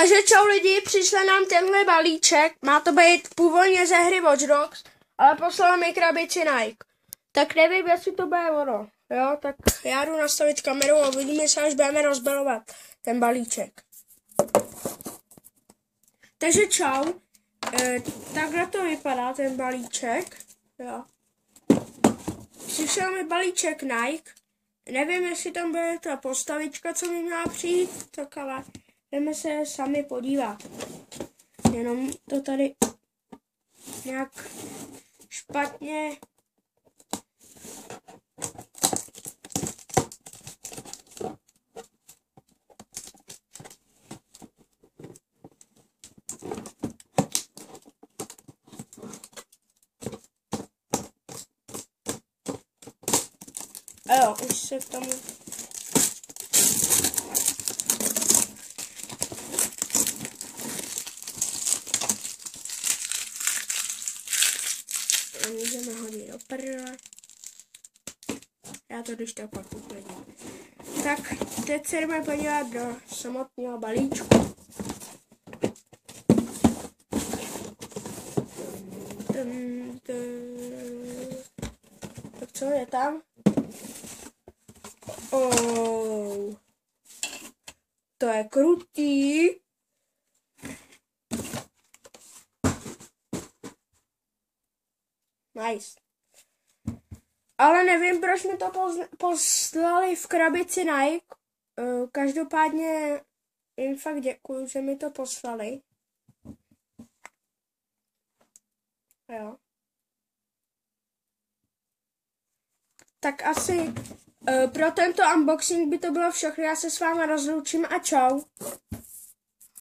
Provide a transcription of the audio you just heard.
Takže čau lidi, přišel nám tenhle balíček, má to být původně ze hry Watch Dogs, ale poslal mi krabici Nike. Tak nevím, jestli to bude ono, jo, tak já jdu nastavit kameru a uvidíme se, až budeme rozbalovat ten balíček. Takže čau, takhle to vypadá ten balíček, jo. Přišel mi balíček Nike, nevím, jestli tam bude ta postavička, co mi měla přijít, tak ale jdeme se sami podívat. Jenom to tady nějak špatně. A jo, už se k tomu. A můžeme hodit do prdele. Já to když tak pak uklidím. Tak, teď se jdeme podívat do samotného balíčku. Tak co je tam? Oh, to je krutý. Nice. Ale nevím, proč mi to poslali v krabici Nike. Každopádně jim fakt děkuju, že mi to poslali. Jo. Tak asi pro tento unboxing by to bylo všechno. Já se s vámi rozloučím a čau.